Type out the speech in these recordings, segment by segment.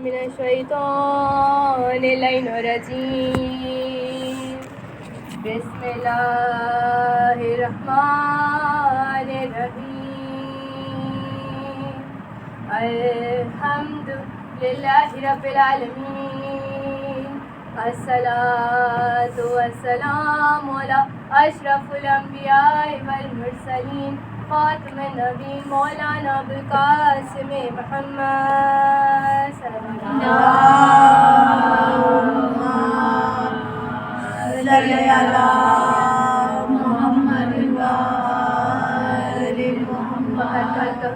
من الشیطان اللعین الرجیم بسم اللہ الرحمن الرحیم الحمد للہ رب العالمین الصلاۃ والسلام علی اشرف الانبیاء والمرسلین خاتم النبی مولانا ابوالقاسم محمد صلی اللہ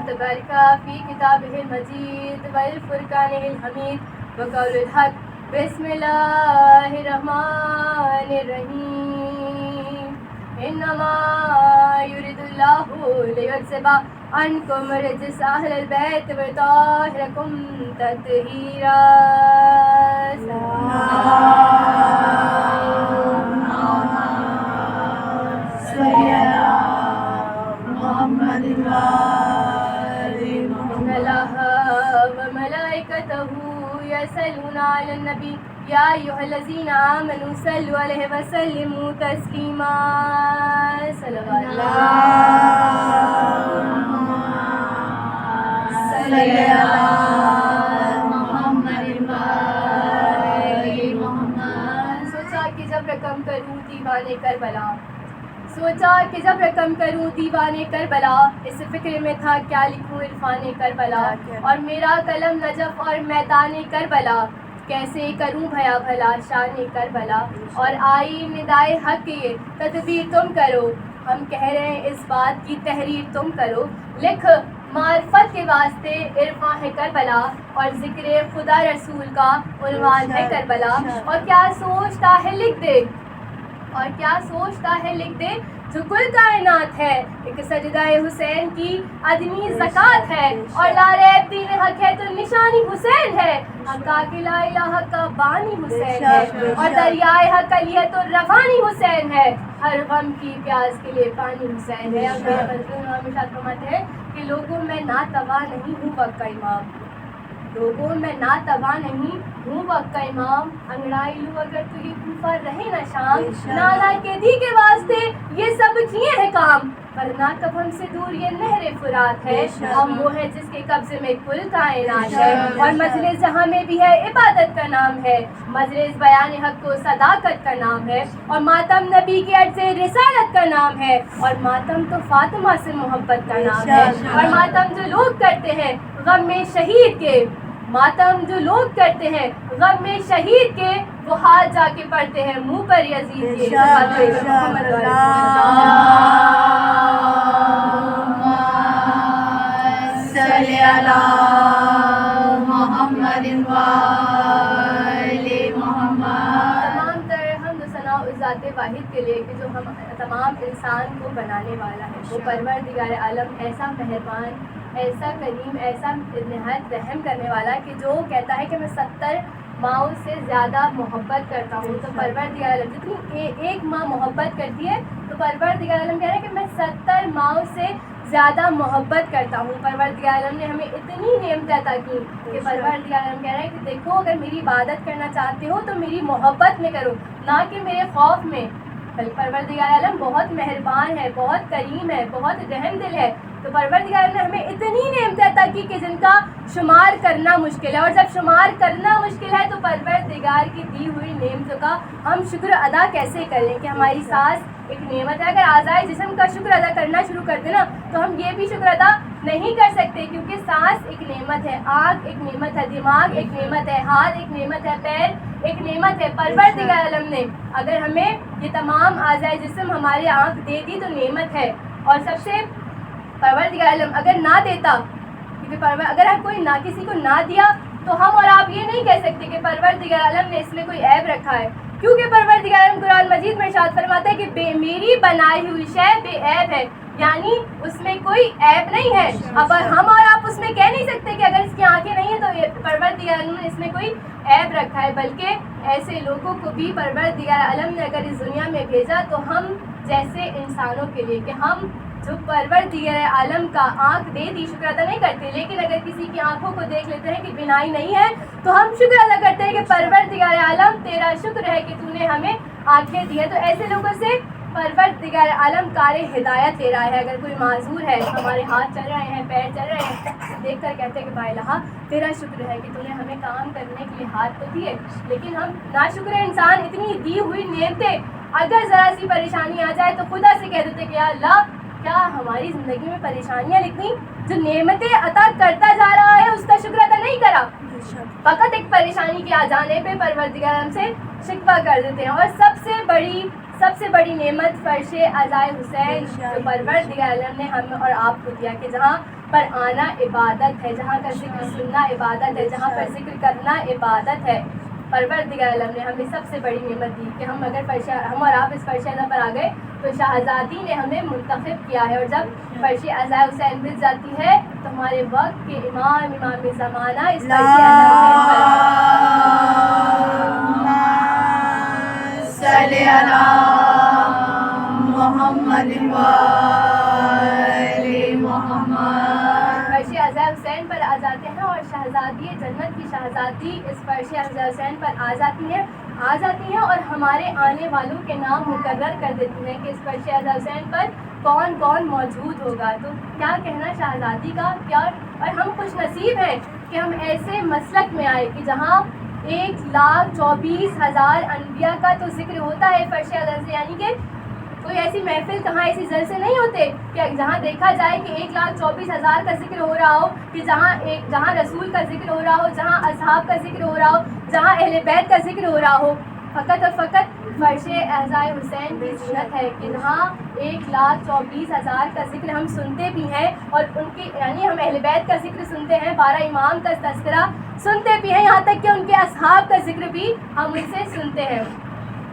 تبارک فی کتابہ المجید والفرقان الحمید وقول الحق بسم اللہ الرحمن الرحیم انما یرید اللہ لیذہب عنکم رجس اہل البیت ویطہرکم تطہیرا يصلون على النبي يا أيها الذين آمنوا صلوا عليه وسلموا تسليما صلوات سوچا کہ جب رقم کروں دیوانے کربلا دیوانے کربلا اس فکر میں تھا کیا لکھوں عرفان کربلا اور میرا قلم نجف اور میدان کربلا کیسے کروں بھیا بھلا شان کربلا اور آئی ندائے حق یہ تدبیر تم کرو ہم کہہ رہے ہیں اس بات کی تحریر تم کرو لکھ معرفت کے واسطے عرفان ہے کربلا اور ذکر خدا رسول کا عنوان ہے کربلا اور کیا سوچتا ہے لکھ دے جو کل کائنات ہے ایک سجدہ حسین کی ادنی زکوٰۃ ہے اور لا ریب دین حق ہے تو نشانی حسین ہے حقا کی لا الہ کا بانی حسین ہے اور دریائے حق کا لیے تو روانی حسین ہے ہر غم کی پیاس کے لیے پانی حسین ہے اور ہمیشہ فرماتے ہیں کہ لوگوں میں ناتواں نہیں ہوں وقت امام وقت کا امام انگڑائی لوں اگر تو یہ کوفہ رہے نہ شام نالا کے دی کے واسطے یہ سب کیے ہیں کام ورنہ کب ہم سے دور یہ نہر فرات ہے اور وہ ہے جس کے قبضے میں کل کائنات ہے اور مجلس جہاں میں بھی ہے عبادت کا نام ہے مجلس بیان حق کو صداقت کا نام ہے اور ماتم نبی کے عرض رسالت کا نام ہے اور ماتم تو فاطمہ سے محبت کا نام ہے اور ماتم جو لوگ کرتے ہیں غم میں شہید کے وہ ہاتھ جا کے پڑھتے ہیں منہ پر یزید کے ذات واحد کے لیے کہ جو ہم تمام انسان کو بنانے والا ہے وہ پروردگار عالم ایسا مہربان ایسا کریم ایسا نہایت رحم کرنے والا کہ جو کہتا ہے کہ میں 70 ماؤں سے زیادہ محبت کرتا ہوں تو پروردگار عالم جتنی ایک ماں محبت کرتی ہے تو پروردگار عالم کہہ رہا ہے کہ میں 70 ماؤں سے زیادہ محبت کرتا ہوں پروردگار عالم نے ہمیں اتنی نعمت عطا کی کہ پروردگار عالم کہہ رہا ہے کہ دیکھو اگر میری عبادت کرنا چاہتے ہو تو میری محبت میں کرو نہ کہ میرے خوف میں پروردگار عالم بہت مہربان ہے بہت کریم ہے بہت رحم دل ہے تو پروردگار نے ہمیں اتنی نعمت عطا کی کہ جن کا شمار کرنا مشکل ہے اور جب شمار کرنا مشکل ہے تو پروردگار کی دی ہوئی نعمتوں کا ہم شکر ادا کیسے کریں کہ ہماری سانس ایک نعمت ہے اگر اعضائے جسم کا شکر ادا کرنا شروع کر دیں نا تو ہم یہ بھی شکر ادا نہیں کر سکتے کیونکہ سانس ایک نعمت ہے آنکھ ایک نعمت ہے دماغ ایک نعمت ہے ہاتھ ایک نعمت ہے پیر ایک نعمت ہے پروردگار عالم نے اگر ہمیں یہ تمام اعضائے جسم ہماری آنکھ دے دی تو نعمت ہے اور سب سے پروردگار عالم اگر نہ دیتا کیونکہ اگر کوئی نہ کسی کو نہ دیا تو ہم اور آپ یہ نہیں کہہ سکتے کہ پروردگار عالم نے اس میں کوئی عیب رکھا ہے کیونکہ پروردگار عالم قرآن مجید میں ارشاد فرماتا ہے کہ میری بنائی ہوئی شے بے عیب ہے یعنی اس میں کوئی عیب نہیں ہے اب ہم اور آپ اس میں کہہ نہیں سکتے کہ اگر اس کی آنکھیں نہیں ہیں تو پروردگار عالم نے اس میں کوئی عیب رکھا ہے بلکہ ایسے لوگوں کو بھی پروردگار عالم نے اگر اس دنیا میں بھیجا تو ہم جیسے انسانوں کے لیے کہ ہم جو پروردگار عالم کا آنکھ دے دی شکر ادا نہیں کرتے، لیکن اگر کسی کی آنکھوں کو دیکھ لیتے ہیں کہ بینائی نہیں ہے تو ہم شکر ادا کرتے ہیں کہ پروردگار عالم تیرا شکر ہے کہ تو نے ہمیں آنکھیں دی ہیں۔ تو ایسے لوگوں سے پروردگار عالم کار ہدایت دے رہا ہے۔ اگر کوئی معذور ہے، ہمارے ہاتھ چل رہے ہیں، پیر چل رہے ہیں، دیکھ کر کہتے ہیں کہ بھائی الہ تیرا شکر ہے کہ تو نے ہمیں کام کرنے کے لیے ہاتھ تو دیے، لیکن ہم ناشکر انسان اتنی دی ہوئی نعمتیں اگر ذرا سی پریشانی آ جائے تو خدا سے کہہ دیتے کہ یا اللہ کیا ہماری زندگی میں پریشانیاں لکھنی، جو نعمتیں عطا کرتا جا رہا ہے اس کا شکر ادا نہیں کرا، فقط ایک پریشانی کے آ جانے پہ پروردگار ہم سے شکوہ کر دیتے ہیں۔ اور سب سے بڑی نعمت فرش عزائے حسین جو پروردگار عالم نے ہم اور آپ کو دیا کہ جہاں پر آنا عبادت ہے، جہاں کا ذکر سننا عبادت ہے، جہاں پر ذکر کرنا عبادت ہے۔ پروردگار عالم نے ہمیں سب سے بڑی نعمت دی کہ ہم اور آپ اس فرش عزا پر آ گئے تو شہزادی نے ہمیں منتخب کیا ہے، اور جب فرش عزائے حسین مل جاتی ہے تو ہمارے وقت کے امام زمانہ اس فرش عزائے حسین پر آ جاتے ہیں اور شہزادی جنت کی شہزادی اس فرش عزائے حسین پر آ جاتی ہیں اور ہمارے آنے والوں کے نام مقرر کر دیتی ہیں کہ اس فرش عزائے حسین پر کون کون موجود ہوگا۔ تو کیا کہنا شہزادی کا، کیا اور ہم خوش نصیب ہیں کہ ہم ایسے مسلک میں آئے کہ جہاں 1,24,000 انبیاء کا تو ذکر ہوتا ہے فرش عزائے سے، یعنی کہ کوئی ایسی محفل کہاں ایسی جلسے نہیں ہوتے کہ جہاں دیکھا جائے کہ 1,24,000 کا ذکر ہو رہا ہو، کہ جہاں رسول کا ذکر ہو رہا ہو، جہاں اصحاب کا ذکر ہو رہا ہو، جہاں اہل بیت کا ذکر ہو رہا ہو۔ فقط اور فقط فرش عزائے حسین کی زینت ہے کہ جہاں 1,24,000 کا ذکر ہم سنتے بھی ہیں، اور ان کی یعنی ہم اہل بیت کا ذکر سنتے ہیں، 12 امام کا تذکرہ سنتے بھی ہیں، یہاں تک کہ ان کے اصحاب کا ذکر بھی ہم ان سے سنتے ہیں۔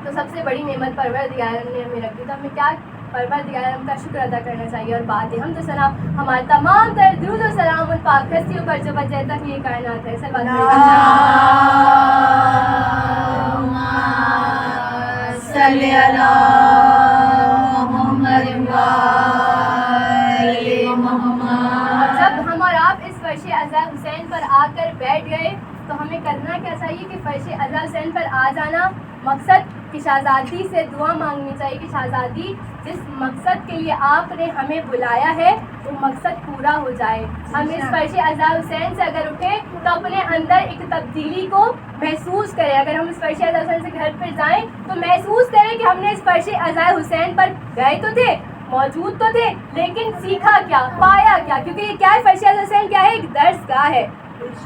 تو سب سے بڑی نعمت پروردگار نے ہمیں رکھ دی، تو ہمیں کیا پروردگار کا شکر ادا کرنا چاہیے۔ اور بات ہے ہم تو سنا ہمارے تمام تر درود و سلام ان پاک ہستیوں پر جو بجے تک یہ کائنات ہے، سب صلی علی محمد اور جب ہم اور آپ اس فرش عزائے حسین پر آ کر بیٹھ گئے تو ہمیں کرنا کیا چاہیے کہ فرش عزائے حسین پر آ جانا مقصد کہ شہزادی سے دعا مانگنی چاہیے کہ شہزادی جس مقصد کے لیے آپ نے ہمیں بلایا ہے وہ مقصد پورا ہو جائے۔ ہم اس فرش عزائے حسین سے اگر اٹھیں تو اپنے اندر ایک تبدیلی کو محسوس کریں۔ اگر ہم اس فرش عزائے حسین سے گھر پر جائیں تو محسوس کریں کہ ہم نے اس فرش عزائے حسین پر گئے تو تھے، موجود تو تھے، لیکن سیکھا کیا، پایا کیا، کیونکہ یہ کیا ہے، فرش عزائے حسین کیا ہے، ایک درس گاہ ہے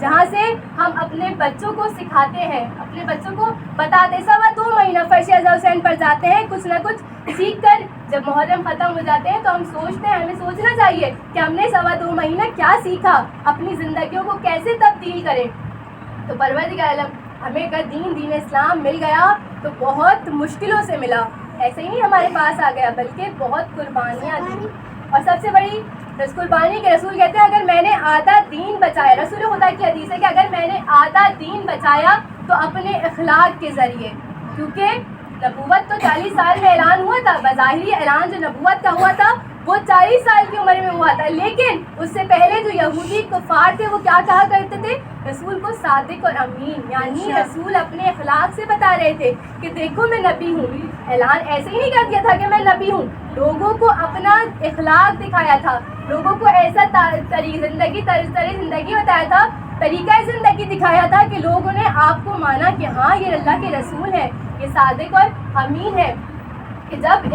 جہاں سے ہم اپنے بچوں کو سکھاتے ہیں، اپنے بچوں کو بتاتے ہیں۔ 2.25 مہینہ فرش عزائے حسین پر جاتے ہیں، کچھ نہ کچھ سیکھ کر جب محرم ختم ہو جاتے ہیں تو ہم سوچتے ہیں، ہمیں سوچنا چاہیے کہ ہم نے 2.25 مہینہ کیا سیکھا، اپنی زندگیوں کو کیسے تبدیل کریں۔ تو پروردگار عالم ہمیں اگر دین اسلام مل گیا تو بہت مشکلوں سے ملا، ایسے ہی نہیں ہمارے پاس آ گیا بلکہ بہت قربانیاں دی۔ اور سب سے بڑی قربانی کے رسول کہتے ہیں اگر میں نے آدھا دین بچایا، رسول خدا کی حدیث ہے کہ اگر میں نے آدھا دین بچایا تو اپنے اخلاق کے ذریعے، کیونکہ نبوت تو 40 سال میں اعلان ہوا تھا، بظاہری اعلان جو نبوت کا ہوا تھا وہ 40 سال کی عمر میں ہوا تھا، لیکن اس سے پہلے جو یہودی کفار تھے وہ کیا کہا کرتے تھے، رسول کو صادق اور امین، یعنی رسول اپنے اخلاق سے بتا رہے تھے کہ دیکھو میں نبی ہوں۔ اعلان ایسے ہی نہیں کر دیا تھا کہ میں نبی ہوں، لوگوں کو اپنا اخلاق دکھایا تھا، لوگوں کو ایسا زندگی بتایا تھا، طریقہ زندگی دکھایا تھا کہ لوگوں نے آپ کو مانا کہ ہاں یہ اللہ کے رسول ہیں، یہ صادق اور امین ہے۔ کہ جب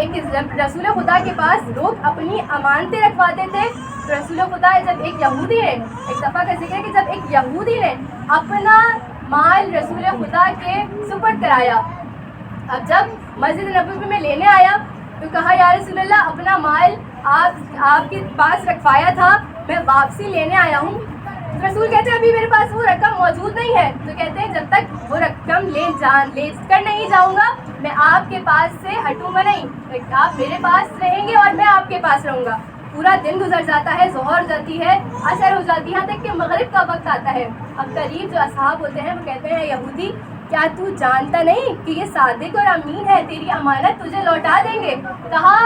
رسول خدا کے پاس لوگ اپنی امانتیں رکھواتے تھے تو رسول خدا جب ایک یہودی نے، ایک دفعہ کا ذکر ہے کہ جب ایک یہودی نے اپنا مال رسول خدا کے سپرد کرایا، اب جب مسجد نبوی میں لینے آیا تو کہا یا رسول اللہ اپنا مال آپ کے پاس رکھوایا تھا، میں واپسی لینے آیا ہوں۔ رسول کہتے ہیں ابھی میرے پاس وہ رقم موجود نہیں ہے، تو کہتے ہیں جب تک وہ رقم لے کر نہیں جاؤں گا میں آپ کے پاس سے ہٹوں گا نہیں، آپ میرے پاس رہیں گے اور میں آپ کے پاس رہوں گا۔ پورا دن گزر جاتا ہے، ظہر ہو جاتی ہے، عصر ہو جاتی ہے، یہاں تک کہ مغرب کا وقت آتا ہے۔ اب قریب جو اصحاب ہوتے ہیں وہ کہتے ہیں یہودی کیا تو جانتا نہیں کہ یہ صادق اور امین ہے, تیری امانت تجھے لوٹا دیں گے. کہا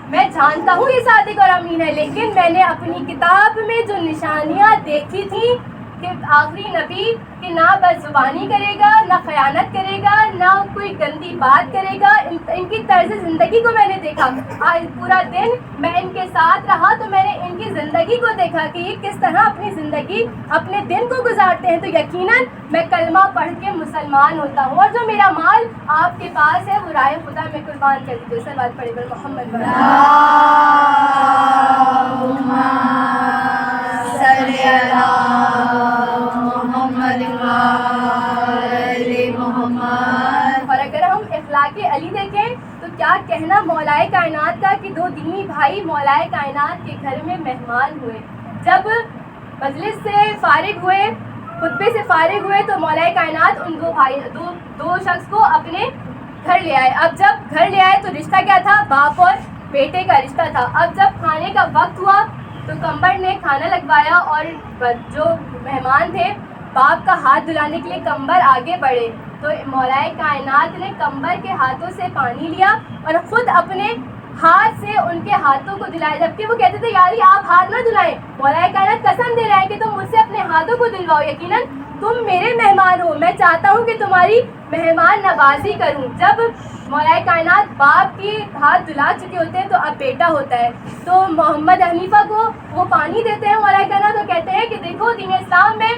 میں جانتا ہوں یہ صادق اور امین ہے, لیکن میں نے اپنی کتاب میں جو نشانیاں دیکھی تھیں کہ آخری نبی کہ نہ بد زبانی کرے گا, نہ خیانت کرے گا, نہ کوئی گندی بات کرے گا, ان کی طرز زندگی کو میں نے دیکھا. آج پورا دن میں ان کے ساتھ رہا تو میں نے ان کی زندگی کو دیکھا کہ یہ کس طرح اپنی زندگی اپنے دن کو گزارتے ہیں. تو یقیناً میں کلمہ پڑھ کے مسلمان ہوتا ہوں, اور جو میرا مال آپ کے پاس ہے وہ رائے خدا میں قربان کر دیجیے. سر بات پڑھے پر محمد اور اگر ہم اخلاق علی دیکھیں تو کیا کہنا مولائے کائنات کا کہ دو دینی بھائی مولائے کائنات کے گھر میں مہمان ہوئے. جب مجلس سے فارغ ہوئے, خطبے سے فارغ ہوئے, تو مولائے کائنات ان دو شخص کو اپنے گھر لے آئے. اب جب گھر لے آئے تو رشتہ کیا تھا؟ باپ اور بیٹے کا رشتہ تھا. اب جب کھانے کا وقت ہوا تو کمبر نے کھانا لگوایا, اور جو مہمان تھے باپ کا ہاتھ دھلانے کے لیے کمبر آگے بڑھے, تو مولائے کائنات نے کمبر کے ہاتھوں سے پانی لیا اور خود اپنے ہاتھ سے ان کے ہاتھوں کو دلایا, جبکہ وہ کہتے تھے یاری آپ ہاتھ نہ دلائیں. مولائے کائنات قسم دے رہے ہیں کہ تم مجھ سے اپنے ہاتھوں کو دلواؤ, یقیناً تم میرے مہمان ہو, میں چاہتا ہوں کہ تمہاری مہمان نوازی کروں. جب مولائے کائنات باپ کی ہاتھ دلا چکے ہوتے ہیں تو اب بیٹا ہوتا ہے, تو محمد حنیفہ کو وہ پانی دیتے ہیں مولائے کائنات, تو کہتے ہیں کہ دیکھو دین اسلام میں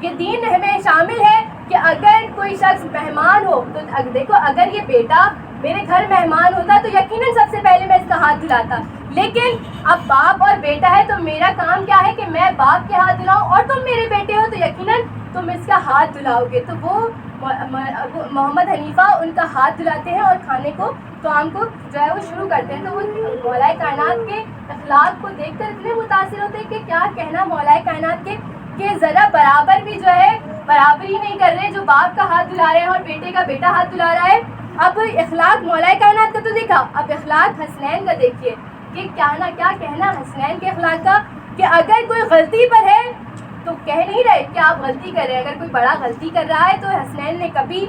یہ دین ہمیں شامل ہے کہ اگر کوئی شخص مہمان ہو تو دیکھو اگر یہ بیٹا میرے گھر مہمان ہوتا تو یقیناً سب سے پہلے میں اس کا ہاتھ دلاتا, لیکن اب باپ اور بیٹا ہے تو میرا کام کیا ہے کہ میں باپ کے ہاتھ دلاؤں, اور تم میرے بیٹے ہو تو یقیناً تم اس کا ہاتھ دلاؤ گے. تو وہ محمد حنیفہ ان کا ہاتھ دلاتے ہیں اور کھانے کو طعام کو جو ہے وہ شروع کرتے ہیں. تو وہ مولائے کائنات کے اخلاق کو دیکھ کر اتنے متاثر ہوتے ہیں کہ کیا کہنا مولائے کائنات کے کہ ذرا برابر بھی جو ہے برابری نہیں کر رہے, جو باپ کا ہاتھ دلا رہے ہیں اور بیٹے کا بیٹا ہاتھ دلا رہا ہے. اب اخلاق مولائے کائنات کا تو دیکھا, اب اخلاق حسنین کا دیکھیے کہ کیا نہ کیا کہنا حسنین کے اخلاق کا, کہ اگر کوئی غلطی پر ہے تو کہہ نہیں رہے کہ آپ غلطی کر رہے ہیں. اگر کوئی بڑا غلطی کر رہا ہے تو حسنین نے کبھی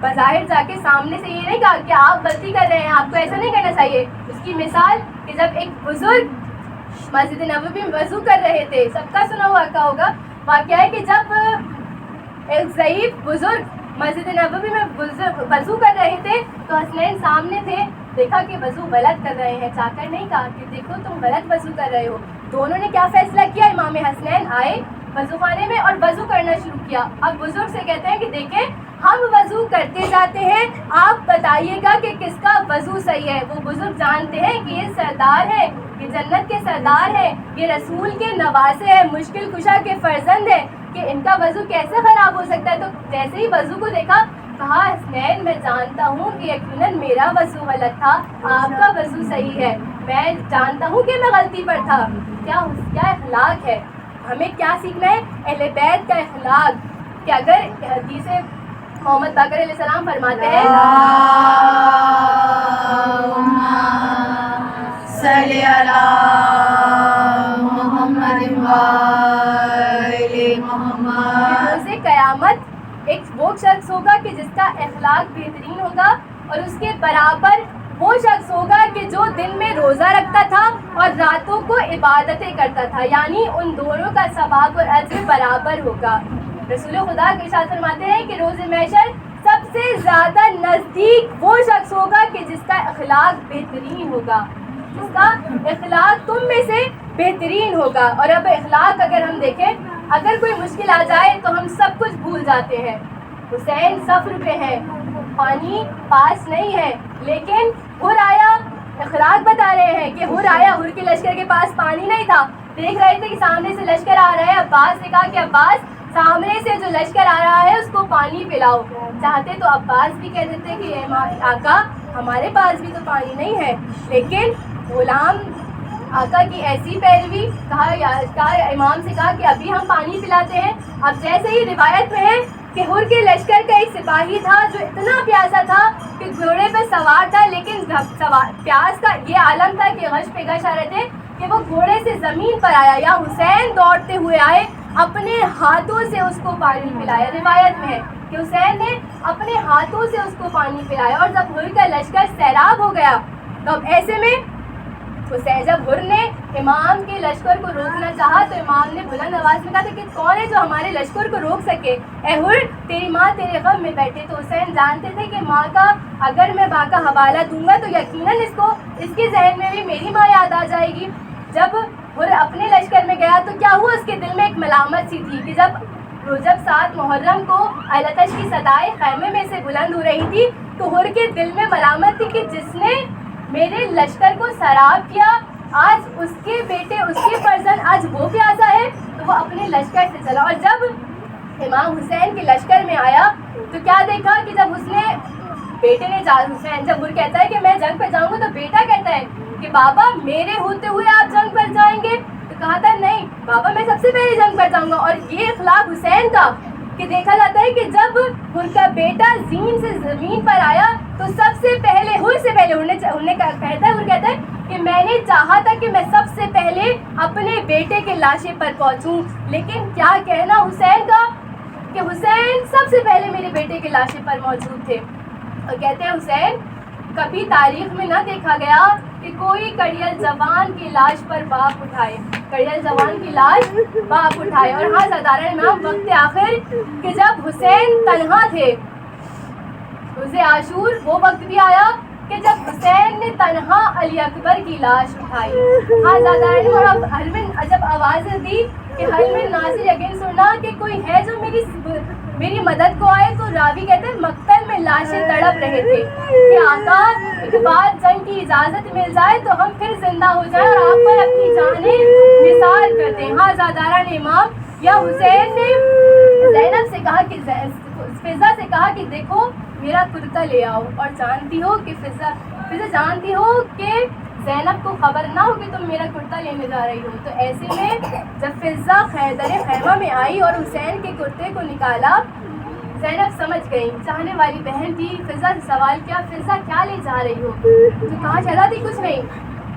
بظاہر جا کے سامنے سے یہ نہیں کہا کہ آپ غلطی کر رہے ہیں, آپ کو ایسا نہیں کرنا چاہیے. اس کی مثال کہ جب ایک بزرگ مسجد نبوی میں وضو کر رہے تھے, سب کا سنا ہوا کا ہوگا واقعہ ہے کہ جب ایک ضعیف بزرگ مسجد نبوی میں وضو کر رہے تھے تو حسنین سامنے تھے, دیکھا کہ وضو غلط کر رہے ہیں, جا کر نہیں کہا کہ دیکھو تم غلط وضو کر رہے ہو. دونوں نے کیا فیصلہ کیا, امام حسنین آئے وضو خانے میں اور وضو کرنا شروع کیا. اب بزرگ سے کہتے ہیں کہ دیکھیں ہم وضو کرتے جاتے ہیں, آپ بتائیے گا کہ کس کا وضو صحیح ہے. وہ بزرگ جانتے ہیں کہ یہ سردار ہے, یہ جنت کے سردار ہیں, یہ رسول کے نواسے ہیں, مشکل کشا کے فرزند ہیں, کہ ان کا وضو کیسے خراب ہو سکتا ہے. تو جیسے ہی وضو کو دیکھا کہا حسنین میں جانتا ہوں کہ یقیناً میرا وضو غلط تھا, آپ کا وضو صحیح ہے, میں جانتا ہوں کہ میں غلطی پر تھا. کیا اخلاق ہے, ہمیں کیا سیکھنا ہے اہل بیت کا اخلاق, کہ اگر حدیث محمد باقر علیہ السلام فرماتے ہیں صلی اللہ محمد روز قیامت ایک وہ شخص ہوگا کہ جس کا اخلاق بہترین ہوگا, اور اس کے برابر وہ شخص ہوگا کہ جو دن میں روزہ رکھتا تھا اور راتوں کو عبادتیں کرتا تھا, یعنی ان دونوں کا ثواب اور اجر برابر ہوگا. رسول خدا کے ارشاد فرماتے ہیں کہ روز محشر سب سے زیادہ نزدیک وہ شخص ہوگا کہ جس کا اخلاق بہترین ہوگا, جس کا اخلاق تم میں سے بہترین ہوگا. اور اب اخلاق اگر ہم دیکھیں, اگر کوئی مشکل آ جائے تو ہم سب کچھ بھول جاتے ہیں. حسین سفر پہ ہے, پانی پاس نہیں ہے, لیکن ہر آیا, اخلاق بتا رہے ہیں کہ ہر آیا, ہر کے لشکر کے پاس پانی نہیں تھا, دیکھ رہے تھے کہ سامنے سے لشکر آ رہا ہے. عباس نے کہا کہ عباس سامنے سے جو لشکر آ رہا ہے اس کو پانی پلاؤ. چاہتے تو عباس بھی کہہ دیتے کہ آقا ہمارے پاس بھی تو پانی نہیں ہے, لیکن غلام آقا کی ایسی پیروی, کہا امام سے کہا کہ ابھی ہم پانی پلاتے ہیں. اب جیسے ہی روایت میں ہے کہ ہر کے لشکر کا ایک سپاہی تھا جو اتنا پیاسا تھا کہ گھوڑے پہ سوار تھا, لیکن پیاس کا یہ عالم تھا کہ غش پہ غش آ رہے تھے کہ وہ گھوڑے سے زمین پر آیا, یا حسین دوڑتے ہوئے آئے, اپنے ہاتھوں سے اس کو پانی پلایا. روایت میں ہے کہ حسین نے اپنے ہاتھوں سے اس کو پانی پلایا. اور جب حر کا لشکر سیراب ہو گیا تو اب ایسے میں حسین, جب حر نے امام کے لشکر کو روکنا چاہا تو امام نے بلند آواز میں کہا تھا کہ کون ہے جو ہمارے لشکر کو روک سکے؟ اے حر, تیری ماں تیرے غم میں بیٹھے. تو حسین جانتے تھے کہ ماں کا اگر میں ماں کا حوالہ دوں گا تو یقیناً اس کے ذہن میں بھی میری ماں یاد آ جائے گی. جب حر اپنے لشکر میں گیا تو کیا ہوا, اس کے دل میں ایک ملامت سی تھی کہ جب 7 محرم کو التش کی صدائیں خیمے میں سے بلند ہو رہی تھی تو حر کے دل میں ملامت تھی کہ جس نے میرے لشکر کو سراب کیا آج اس کے بیٹے, اس کے فرزند آج وہ پیاسا ہے. تو وہ اپنے لشکر سے چلا, اور جب امام حسین کے لشکر میں آیا تو کیا دیکھا کہ جب اس نے بیٹے نے حسین, جب حر کہتا ہے کہ میں جنگ پر جاؤں گا تو بیٹا کہتا ہے کہ بابا میرے ہوتے ہوئے آپ جنگ پر جائیں گے؟ تو کہا تھا نہیں بابا میں سب سے پہلے جنگ پر جاؤں گا. اور یہ اخلاق حسین کا کہ دیکھا جاتا ہے کہ جب حر کا بیٹا زین سے زمین پر آیا تو سب سے پہلے حر سے پہلے حر کہتا ہے کہ میں نے چاہا تھا کہ میں سب سے پہلے اپنے بیٹے کے لاشے پر پہنچوں, لیکن کیا کہنا حسین کا کہ حسین سب سے پہلے میرے بیٹے کے لاشے پر موجود تھے. اور کہتے ہیں حسین کبھی تاریخ میں نہ دیکھا گیا کہ کوئی کڑیل جوان کی لاش پر باپ اٹھائے, کڑیل جوان کی لاش باپ اٹھائے. اور ہاں سردار امام وقت آخر کہ جب حسین تنہا تھے, روز عاشور وہ وقت بھی آیا کہ جب حسین نے تنہا علی اکبر کی لاش اٹھائی. ہاں سردار امام جب آوازیں دی کہ حل میں ناصر یقین سننا کہ کوئی ہے جو میری مدد کو آئے, تو راوی کہتے ہیں مقتل میں لاشیں تڑپ رہے تھے کہ آقا ایک بار جنگ کی اجازت مل جائے تو ہم پھر زندہ ہو جائیں اور آپ پر اپنی جانیں نثار کر دیں. ہاں زاداران امام, یا حسین نے زینب سے کہا کہ فضا سے کہا کہ دیکھو میرا کرتا لے آؤ, اور جانتی ہو کہ فضا جانتی ہو کہ زینب کو خبر نہ ہو کہ تم میرا کرتا لینے جا رہی ہو. تو ایسے میں جب فضا خیمہ میں آئی اور حسین کے کرتے کو نکالا, زینب سمجھ گئی, چاہنے والی بہن تھی. فضا سے سوال کیا فضا کیا لے جا رہی ہو؟ تو کہا شہزادی کچھ نہیں.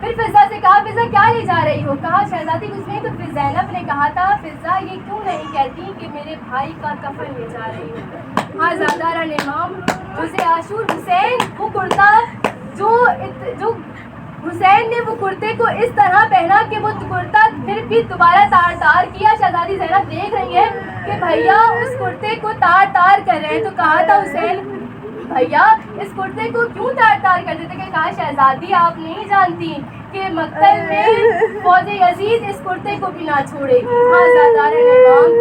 پھر فضا سے کہا فضا کیا لے جا رہی ہو؟ کہا شہزادی کچھ نہیں. تو پھر زینب نے کہا تھا فضا یہ کیوں نہیں کہتی کہ میرے بھائی کا کفن لے جا رہی ہو؟ ہاں زاداران امام, روز عاشور حسین وہ کرتا جو حسین نے وہ کرتے کو اس طرح پہنا کہ وہ کرتا پھر بھی دوبارہ تار کیا. شہزادی زینب دیکھ رہی ہے کہ بھیا اس کرتے کو تار کر رہے ہیں. تو کہا تھا حسین بھیا اس کرتے کو کیوں تار کرتے تھے؟ کہ کہا شہزادی آپ نہیں جانتی کہ مقتل میں فوج یزید اس کرتے کو بھی نہ چھوڑے گی. ہاں زاداران امام,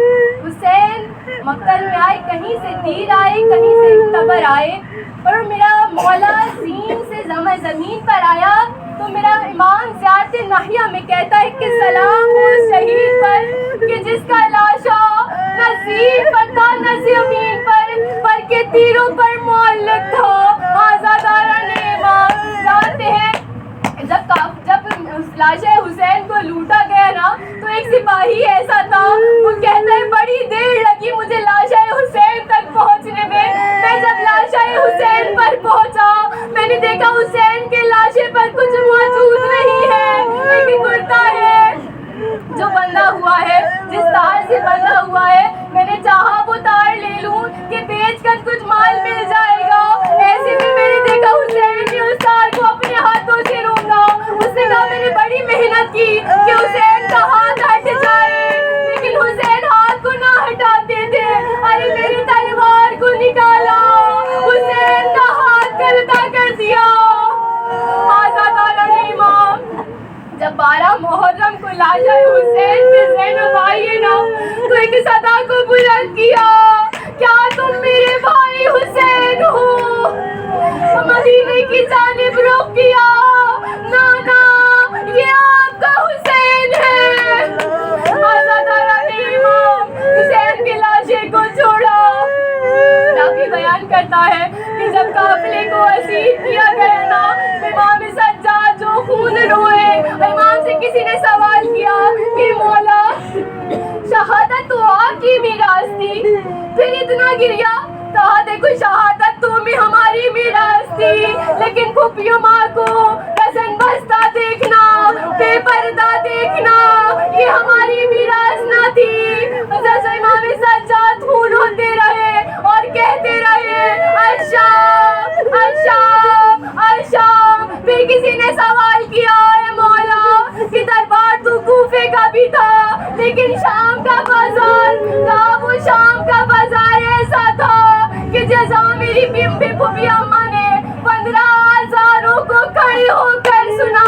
حسین مقتل میں آئے, کہیں سے تیر آئے کہیں سے تبر آئے, اور میرا مولا زین سے زمین پر آیا تو میرا امام زیارت ناحیہ میں کہتا ہے کہ سلام ہو شہید پر کہ جس کا لاشا نہ زین پر تھا نہ زمین پر کے تیروں پر معلق تھا. آزاداران امام جانتے ہیں جب لاشے حسین کو لوٹا گیا نا تو ایک سپاہی ایسا تھا وہ کہتا ہے بڑی دیر لگی مجھے لاشے حسین تک پہنچنے میں. میں جب لاشے حسین پر پہنچا میں نے دیکھا حسین کے لاشے پر کچھ موجود نہیں ہے, ایک کرتا ہے جو بندھا ہوا ہے, جس تار سے بندھا ہوا ہے. میں نے چاہا وہ تار لے لوں کہ بیچ کر کچھ مال مل جائے گا. ایسے میں نے دیکھا حسین نے اس تار کو اپنے ہاتھوں سے روکا. اس نے کہا میں نے بڑی محنت کی کہ حسین کا ہاتھ ہٹ جائے, لیکن حسین ہاتھ کو نہ ہٹاتے تھے. ارے میری تلوار کو نکالا, حسین کا ہاتھ کرتا کر دیا. آزاداران امام, جب 12 محرم کو لاشا حسین پہ زینب آئی ہے نا تو ایک صدا کو بلند کیا, کیا تم میرے بھائی حسین ہو؟ مدینے کی جانب رخ کیا, نانا یہ آپ کا حسین ہے. آزاداران امام, حسین کے لاشے کو چھوڑا. راوی بیان کرتا ہے کہ جب قافلے کو اسیر کیا گیا نا, امام سجاد جو خون روئے, امام سے کسی نے سوال کیا کہ مولا شہادت تو آپ کی میراث تھی, پھر اتنا گریا؟ کہا دیکھو شہادت تو بھی ہماری میراث تھی, لیکن پھوپھیوں ماں کو رسن بستہ دیکھنا, بے پردہ دیکھنا یہ ہماری میراث نہ تھی. حضرت امام سجاد خون ہوتے رہے اور کہتے رہے الشام الشام الشام. پھر کسی نے سوال کیا اے مولا کہ دربار تو کوفے کا بھی تھا لیکن شام کا بازار تھا. وہ شام کا بازار ایسا تھا کہ جزا میری پھوپھی اماں نے 15,000 کو کھڑی ہو کر سنا